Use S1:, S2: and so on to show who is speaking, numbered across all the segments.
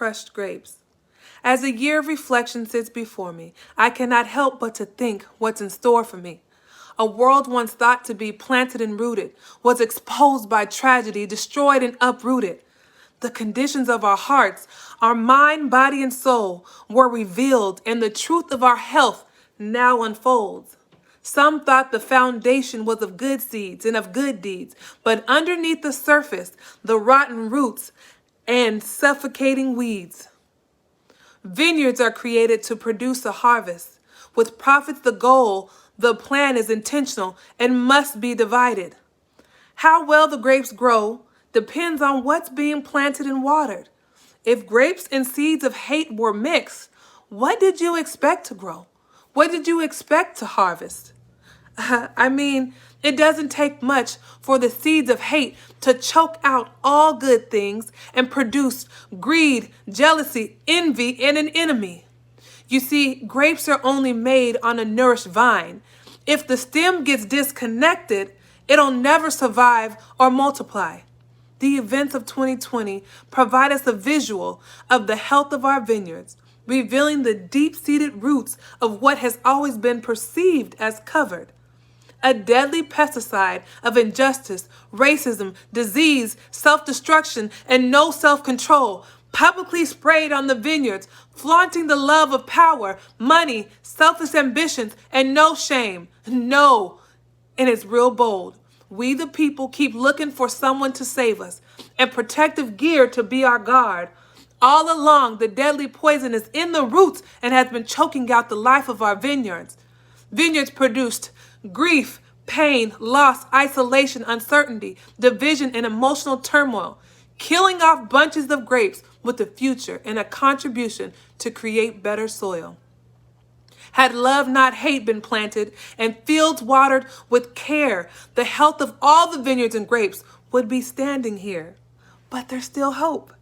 S1: crushed grapes. As a year of reflection sits before me, I cannot help but to think what's in store for me. A world once thought to be planted and rooted was exposed by tragedy, destroyed and uprooted. The conditions of our hearts, our mind, body, and soul were revealed, and the truth of our health now unfolds. Some thought the foundation was of good seeds and of good deeds, but underneath the surface, the rotten roots and suffocating weeds. Vineyards are created to produce a harvest. With profits the goal, the plan is intentional and must be divided. How well the grapes grow depends on what's being planted and watered. If grapes and seeds of hate were mixed, what did you expect to grow? What did you expect to harvest? It doesn't take much for the seeds of hate to choke out all good things and produce greed, jealousy, envy, and an enemy. You see, grapes are only made on a nourished vine. If the stem gets disconnected, it'll never survive or multiply. The events of 2020 provide us a visual of the health of our vineyards, revealing the deep-seated roots of what has always been perceived as covered. A deadly pesticide of injustice, racism, disease, self-destruction, and no self-control publicly sprayed on the vineyards, flaunting the love of power, money, selfish ambitions, and no shame. No, and it's real bold. We the people keep looking for someone to save us and protective gear to be our guard. All along, the deadly poison is in the roots and has been choking out the life of our vineyards. Vineyards produced grief, pain, loss, isolation, uncertainty, division, and emotional turmoil, killing off bunches of grapes with a future and a contribution to create better soil. Had love, not hate, been planted and fields watered with care, the health of all the vineyards and grapes would be standing here. But there's still hope.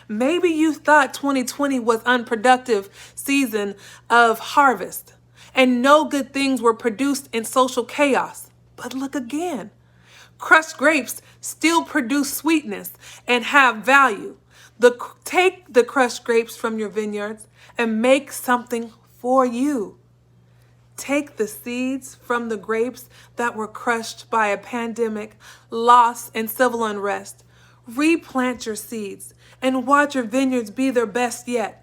S1: Maybe you thought 2020 was unproductive season of harvest and no good things were produced in social chaos. But look again. Crushed grapes still produce sweetness and have value. Take the crushed grapes from your vineyards and make something for you. Take the seeds from the grapes that were crushed by a pandemic, loss, and civil unrest. Replant your seeds and watch your vineyards be their best yet.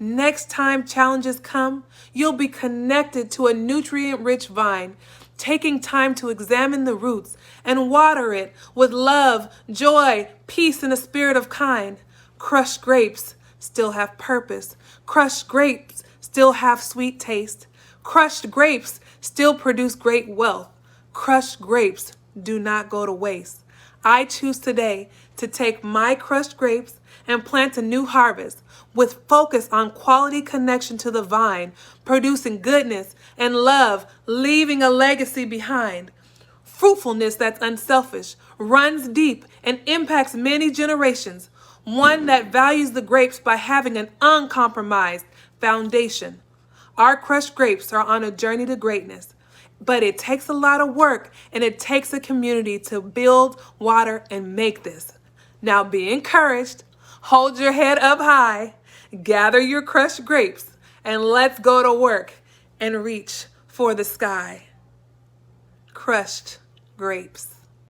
S1: Next time challenges come, you'll be connected to a nutrient-rich vine, taking time to examine the roots and water it with love, joy, peace, and a spirit of kind. Crushed grapes still have purpose. Crushed grapes still have sweet taste. Crushed grapes still produce great wealth. Crushed grapes do not go to waste. I choose today to take my crushed grapes and plant a new harvest with focus on quality connection to the vine, producing goodness and love, leaving a legacy behind. Fruitfulness that's unselfish, runs deep, and impacts many generations. One that values the grapes by having an uncompromised foundation. Our crushed grapes are on a journey to greatness, but it takes a lot of work and it takes a community to build, water, and make this. Now be encouraged, hold your head up high, gather your crushed grapes, and let's go to work and reach for the sky. Crushed grapes.